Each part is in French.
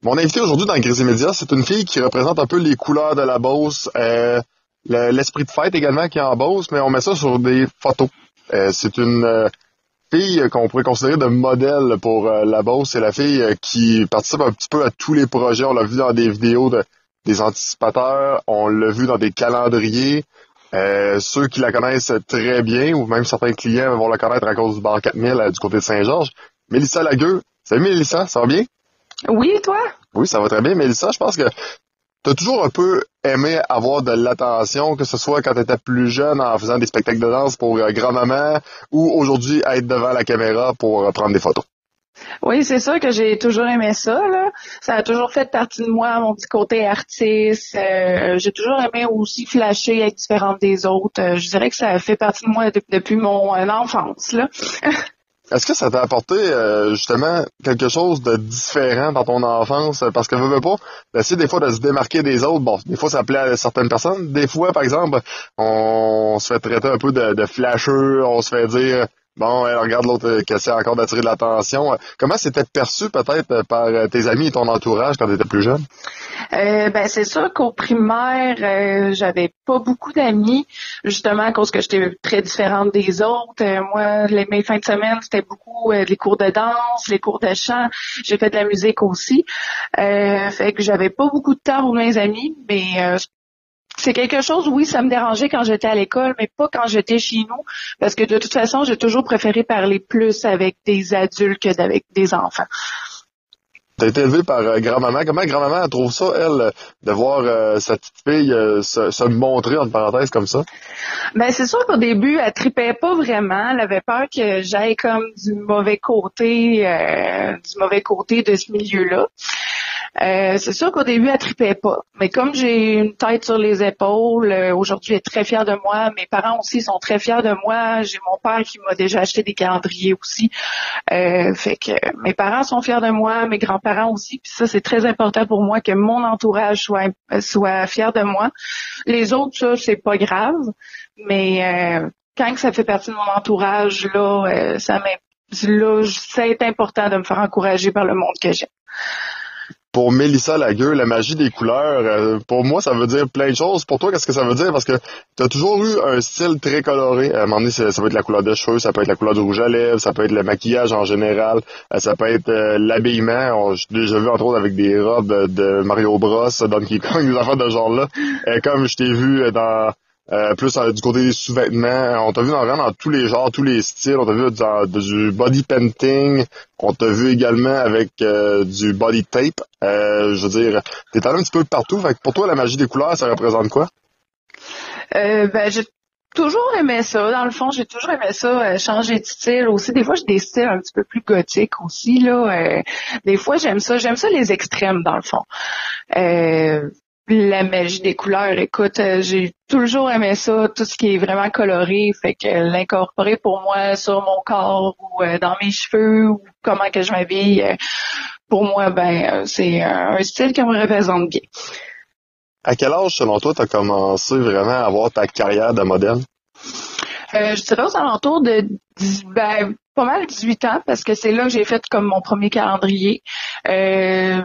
Mon invité aujourd'hui dans Gris et Média, c'est une fille qui représente un peu les couleurs de la Beauce, l'esprit de fête également qui est en Beauce, mais on met ça sur des photos. C'est une fille qu'on pourrait considérer de modèle pour la Beauce. C'est la fille qui participe un petit peu à tous les projets. On l'a vu dans des vidéos des anticipateurs, on l'a vu dans des calendriers. Ceux qui la connaissent très bien, ou même certains clients vont la connaître à cause du bar 4000 du côté de Saint-Georges. Mélissa Lagueux. Salut Mélissa, ça va bien? Oui, toi? Oui, ça va très bien. Mélissa, je pense que t'as toujours un peu aimé avoir de l'attention, que ce soit quand t'étais plus jeune en faisant des spectacles de danse pour grand-maman ou aujourd'hui être devant la caméra pour prendre des photos. Oui, c'est sûr que j'ai toujours aimé ça, là. Ça a toujours fait partie de moi, mon petit côté artiste. J'ai toujours aimé aussi flasher, être différente des autres. Je dirais que ça fait partie de moi depuis mon enfance, là. Est-ce que ça t'a apporté justement quelque chose de différent dans ton enfance? Parce que veux pas, d'essayer des fois de se démarquer des autres. Bon, des fois ça plaît à certaines personnes. Des fois, par exemple, on se fait traiter un peu de flasheux, on se fait dire bon, elle regarde l'autre qui essaie encore d'attirer de l'attention. Comment c'était perçu peut-être par tes amis et ton entourage quand tu étais plus jeune? Ben c'est sûr qu'au primaire, j'avais pas beaucoup d'amis, justement à cause que j'étais très différente des autres. Moi, mes fins de semaine, c'était beaucoup les cours de danse, les cours de chant. J'ai fait de la musique aussi. Fait que j'avais pas beaucoup de temps pour mes amis, mais c'est quelque chose, oui, ça me dérangeait quand j'étais à l'école, mais pas quand j'étais chez nous, parce que de toute façon, j'ai toujours préféré parler plus avec des adultes que d'avec des enfants. T'as été élevé par grand-maman. Comment grand-maman elle trouve ça, elle, de voir sa petite fille se montrer, entre parenthèses, comme ça? Ben c'est sûr qu'au début, elle tripait pas vraiment. Elle avait peur que j'aille comme du mauvais côté de ce milieu-là. C'est sûr qu'au début, elle tripait pas. Mais comme j'ai une tête sur les épaules, aujourd'hui, elle est très fière de moi. Mes parents aussi sont très fiers de moi. J'ai mon père qui m'a déjà acheté des calendriers aussi. Fait que mes parents sont fiers de moi, mes grands-parents aussi. Puis ça, c'est très important pour moi que mon entourage soit fier de moi. Les autres, ça, c'est pas grave. Mais quand ça fait partie de mon entourage, là, c'est important de me faire encourager par le monde que j'aime. Pour Mélissa Lagueux, la magie des couleurs, pour moi, ça veut dire plein de choses. Pour toi, qu'est-ce que ça veut dire? Parce que tu as toujours eu un style très coloré. À un moment donné, ça peut être la couleur de cheveux, ça peut être la couleur du rouge à lèvres, ça peut être le maquillage en général, ça peut être l'habillement. J'ai déjà vu, entre autres, avec des robes de Mario Bros, Donkey Kong, des affaires de ce genre-là. Comme je t'ai vu dans plus du côté des sous-vêtements. On t'a vu vraiment dans tous les genres, tous les styles. On t'a vu du body painting. On t'a vu également avec du body tape. Je veux dire, t'es allé un petit peu partout. Fait que pour toi, la magie des couleurs, ça représente quoi? Ben j'ai toujours aimé ça. Dans le fond, j'ai toujours aimé ça, changer de style aussi. Des fois, j'ai des styles un petit peu plus gothiques aussi, là. Des fois, j'aime ça. J'aime ça les extrêmes, dans le fond. La magie des couleurs, écoute, j'ai toujours aimé ça, tout ce qui est vraiment coloré, fait que l'incorporer pour moi sur mon corps ou dans mes cheveux ou comment que je m'habille, pour moi, c'est un style qui me représente bien. À quel âge, selon toi, t'as commencé vraiment à avoir ta carrière de modèle? Je dirais aux alentours de pas mal 18 ans, parce que c'est là que j'ai fait comme mon premier calendrier. 7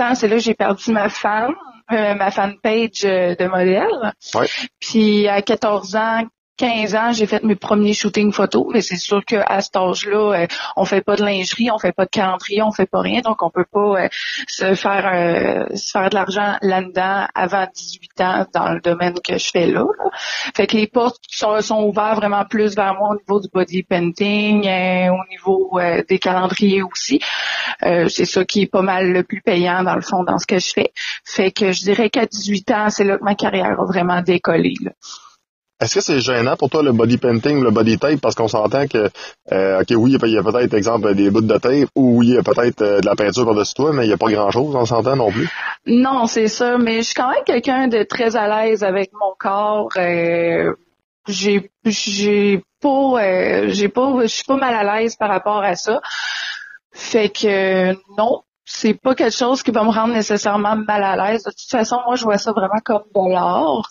ans, c'est là que j'ai perdu ma fanpage de modèle. Ouais. Puis à 14 ans, 15 ans, j'ai fait mes premiers shootings photos, mais c'est sûr qu'à cet âge-là, on fait pas de lingerie, on fait pas de calendrier, on fait pas rien, donc on peut pas se faire de l'argent là-dedans avant 18 ans dans le domaine que je fais là. Fait que les portes sont ouvertes vraiment plus vers moi au niveau du body painting, au niveau des calendriers aussi. C'est ça qui est pas mal le plus payant dans le fond dans ce que je fais. Fait que je dirais qu'à 18 ans, c'est là que ma carrière a vraiment décollé, là. Est-ce que c'est gênant pour toi le body painting, le body tape, parce qu'on s'entend que, ok, oui, il y a peut-être, exemple, des bouts de tape, ou oui, il y a peut-être de la peinture par-dessus toi, mais il n'y a pas grand-chose, on s'entend non plus? Non, c'est ça, mais je suis quand même quelqu'un de très à l'aise avec mon corps. Je suis pas mal à l'aise par rapport à ça. Fait que non, c'est pas quelque chose qui va me rendre nécessairement mal à l'aise. De toute façon, moi, je vois ça vraiment comme de l'art.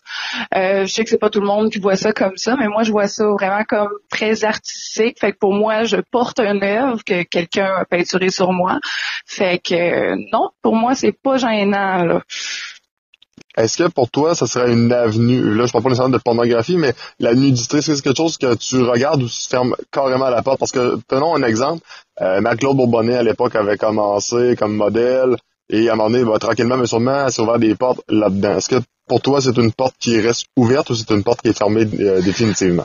Je sais que c'est pas tout le monde qui voit ça comme ça, mais moi, je vois ça vraiment comme très artistique. Fait que pour moi, je porte une œuvre que quelqu'un a peinturée sur moi. Fait que non, pour moi, c'est pas gênant, là. Est-ce que pour toi, ça serait une avenue, là je parle pas nécessairement de pornographie, mais la nudité, est-ce que c'est quelque chose que tu regardes ou tu te fermes carrément à la porte? Parce que, tenons un exemple, Marc-Claude Bourbonnais à l'époque avait commencé comme modèle et à un moment donné, tranquillement mais sûrement, elle s'est ouvert des portes là-dedans. Est-ce que pour toi, c'est une porte qui reste ouverte ou c'est une porte qui est fermée définitivement?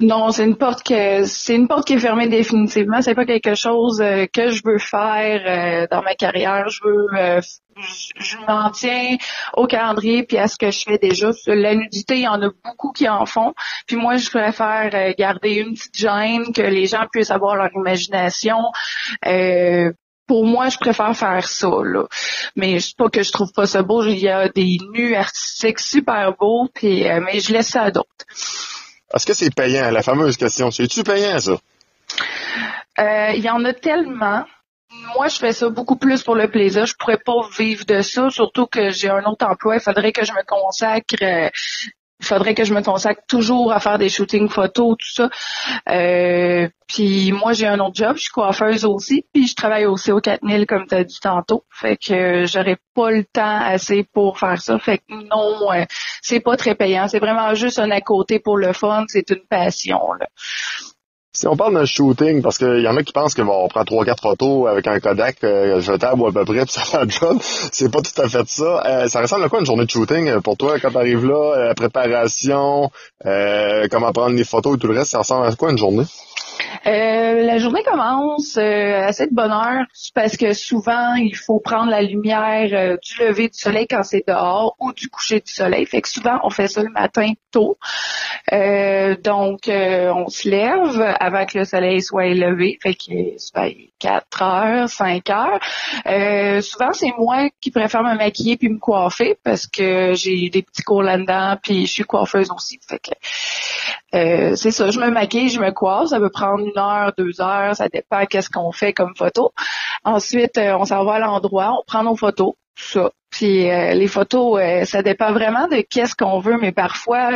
Non, c'est une porte qui est fermée définitivement. C'est pas quelque chose que je veux faire dans ma carrière. Je m'en tiens au calendrier puis à ce que je fais déjà. La nudité, il y en a beaucoup qui en font. Puis moi, je préfère garder une petite gêne, que les gens puissent avoir leur imagination. Pour moi, je préfère faire ça, là. Mais c'est pas que je trouve pas ça beau. Il y a des nus artistiques super beaux, puis mais je laisse ça à d'autres. Est-ce que c'est payant, la fameuse question? C'est-tu payant, ça? Il y en a tellement. Moi, je fais ça beaucoup plus pour le plaisir. Je pourrais pas vivre de ça, surtout que j'ai un autre emploi. Il faudrait que je me consacre toujours à faire des shootings photos, tout ça. Puis moi, j'ai un autre job, je suis coiffeuse aussi, puis je travaille aussi au 4000, comme tu as dit tantôt. Fait que j'aurais pas le temps assez pour faire ça. Fait que non, c'est pas très payant. C'est vraiment juste un à côté pour le fun. C'est une passion, là. Si on parle d'un shooting, parce qu'il y en a qui pensent que on prend 3-4 photos avec un Kodak jetable ou à peu près, puis ça fait le job. C'est pas tout à fait ça. Ça ressemble à quoi une journée de shooting pour toi quand t'arrives là? La préparation, comment prendre les photos et tout le reste, ça ressemble à quoi une journée? La journée commence assez de bonne heure parce que souvent, il faut prendre la lumière du lever du soleil quand c'est dehors ou du coucher du soleil. Fait que souvent, on fait ça le matin tôt. Donc, on se lève avant que le soleil soit élevé. Fait que c'est 4 heures, 5 heures. Souvent, c'est moi qui préfère me maquiller puis me coiffer parce que j'ai des petits cours là-dedans puis je suis coiffeuse aussi. Fait que c'est ça, je me maquille, je me coiffe, ça peut prendre 1 heure, 2 heures, ça dépend qu'est-ce qu'on fait comme photo. Ensuite, on s'en va à l'endroit, on prend nos photos, tout ça. Puis les photos, ça dépend vraiment de qu'est-ce qu'on veut, mais parfois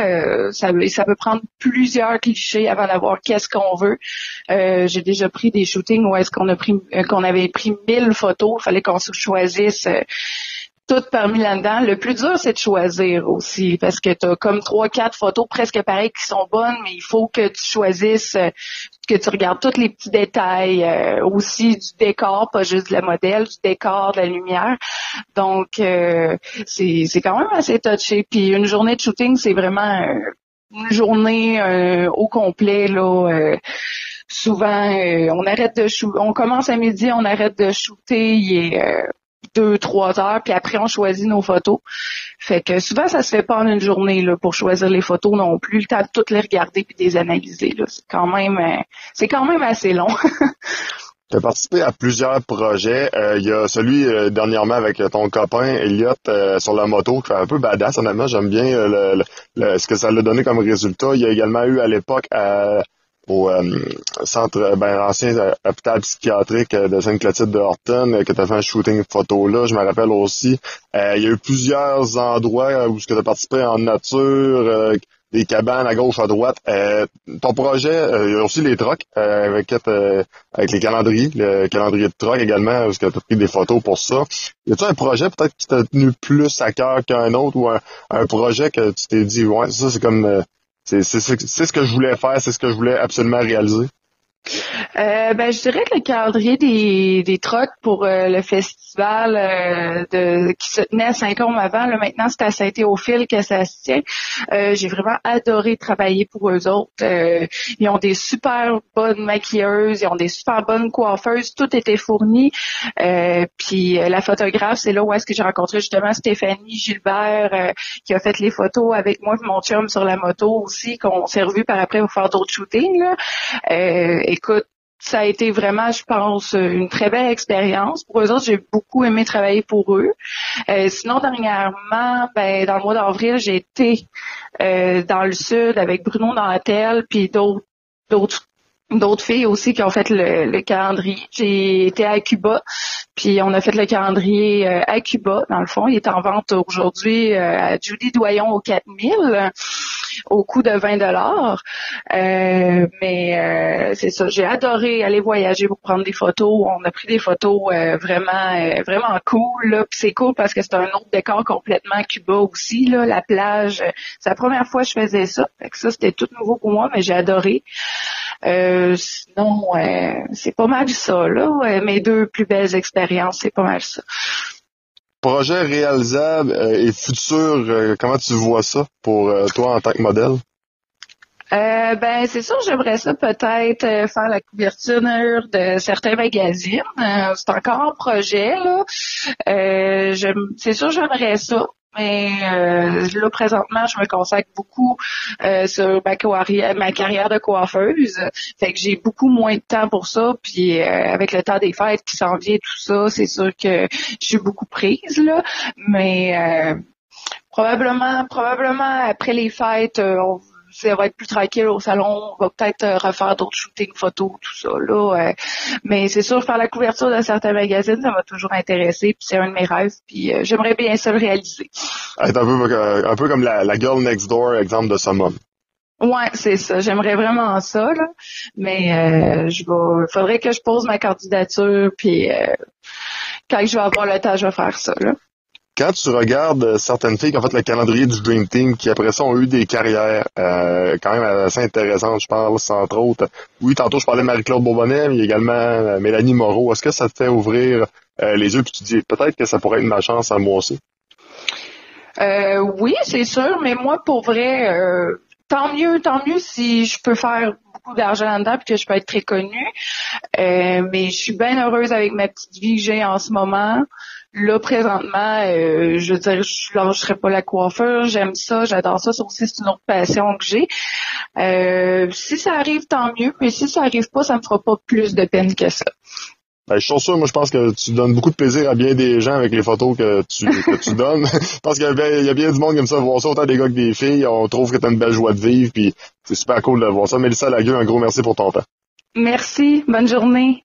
ça peut prendre plusieurs clichés avant d'avoir qu'est-ce qu'on veut. J'ai déjà pris des shootings où est-ce qu'on avait pris 1000 photos, il fallait qu'on se choisisse toutes parmi là-dedans. Le plus dur, c'est de choisir aussi, parce que tu as comme 3-4 photos presque pareilles qui sont bonnes, mais il faut que tu choisisses, que tu regardes tous les petits détails aussi du décor, pas juste de la modèle, du décor, de la lumière. Donc, c'est quand même assez touché. Puis une journée de shooting, c'est vraiment une journée au complet, là. Souvent, on commence à midi, on arrête de shooter, il est 2-3 heures, puis après on choisit nos photos. Fait que souvent ça se fait pas en une journée là pour choisir les photos non plus, le temps de toutes les regarder puis de les analyser là. C'est quand même assez long. Tu as participé à plusieurs projets. Il y a celui dernièrement avec ton copain Elliot sur la moto qui fait un peu badass. Honnêtement, j'aime bien ce que ça l'a donné comme résultat. Il y a également eu à l'époque au centre, ancien hôpital psychiatrique de Sainte-Clotilde de Horton, que tu as fait un shooting photo là. Je me rappelle aussi. Il y a eu plusieurs endroits où tu as participé en nature, des cabanes à gauche, à droite. Ton projet, il y a aussi les trucks avec les calendriers, le calendrier de truck également, parce que tu as pris des photos pour ça. Y a-t-il un projet peut-être qui t'a tenu plus à cœur qu'un autre ou un projet que tu t'es dit, ouais, ça c'est comme c'est ce que je voulais faire, c'est ce que je voulais absolument réaliser? Je dirais que le calendrier des trucks pour le festival qui se tenait à Saint-Côme avant, là, maintenant c'est à Saint-Théophile que ça se tient. J'ai vraiment adoré travailler pour eux autres. Ils ont des super bonnes maquilleuses, ils ont des super bonnes coiffeuses, tout était fourni. Puis la photographe, c'est là où est-ce que j'ai rencontré justement Stéphanie Gilbert qui a fait les photos avec moi et mon chum sur la moto aussi, qu'on s'est revus par après pour faire d'autres shootings, là. Écoute, ça a été vraiment, je pense, une très belle expérience. Pour eux autres, j'ai beaucoup aimé travailler pour eux. Sinon, dernièrement, dans le mois d'avril, j'ai été dans le sud avec Bruno Nantel puis d'autres d'autres filles aussi qui ont fait le calendrier. J'ai été à Cuba, puis on a fait le calendrier à Cuba, dans le fond. Il est en vente aujourd'hui à Julie Doyon au 4000 au coût de 20 $. Mais c'est ça, j'ai adoré aller voyager pour prendre des photos. On a pris des photos vraiment cool. Là. Puis c'est cool parce que c'est un autre décor complètement Cuba aussi. Là, la plage, c'est la première fois que je faisais ça. Fait que ça, c'était tout nouveau pour moi, mais j'ai adoré. Sinon, c'est pas mal ça. Là. Mes 2 plus belles expériences, c'est pas mal ça. Projet réalisable et futur, comment tu vois ça pour toi en tant que modèle? Ben c'est sûr, j'aimerais ça peut-être faire la couverture de certains magazines. C'est encore un projet là. C'est sûr, j'aimerais ça. Mais là, présentement, je me consacre beaucoup sur ma carrière de coiffeuse. Fait que j'ai beaucoup moins de temps pour ça. Puis avec le temps des fêtes qui s'en vient, tout ça, c'est sûr que je suis beaucoup prise, là. Mais probablement après les fêtes, ça va être plus tranquille au salon. On va peut-être refaire d'autres shootings photos, tout ça, là. Mais c'est sûr, faire la couverture de certains magazines, ça m'a toujours intéressé. Puis c'est un de mes rêves. Puis j'aimerais bien ça le réaliser. Être un peu comme la girl next door, exemple de Summum. Ouais, c'est ça. J'aimerais vraiment ça, là. Mais faudrait que je pose ma candidature. Puis quand je vais avoir le temps, je vais faire ça, là. Quand tu regardes certaines filles qui ont fait le calendrier du Dream Team, qui après ça ont eu des carrières quand même assez intéressantes, je pense, entre autres. Oui, tantôt je parlais de Marie-Claude Bourbonnais, mais également Mélanie Moreau. Est-ce que ça te fait ouvrir les yeux puis tu te dis peut-être que ça pourrait être ma chance à moi aussi? Oui, c'est sûr, mais moi, pour vrai, tant mieux si je peux faire beaucoup d'argent là-dedans puis que je peux être très connue. Mais je suis bien heureuse avec ma petite vie que j'ai en ce moment. Là, présentement, je veux dire, je lâcherai pas la coiffure. J'aime ça, j'adore ça. Ça aussi, c'est une autre passion que j'ai. Si ça arrive, tant mieux. Mais si ça arrive pas, ça me fera pas plus de peine que ça. Ben, je suis sûr, moi, je pense que tu donnes beaucoup de plaisir à bien des gens avec les photos que tu donnes. Parce qu'il y a bien du monde qui aime ça, voir ça, autant des gars que des filles. On trouve que tu as une belle joie de vivre, puis c'est super cool de voir ça. Mélissa Lagueux, un gros merci pour ton temps. Merci. Bonne journée.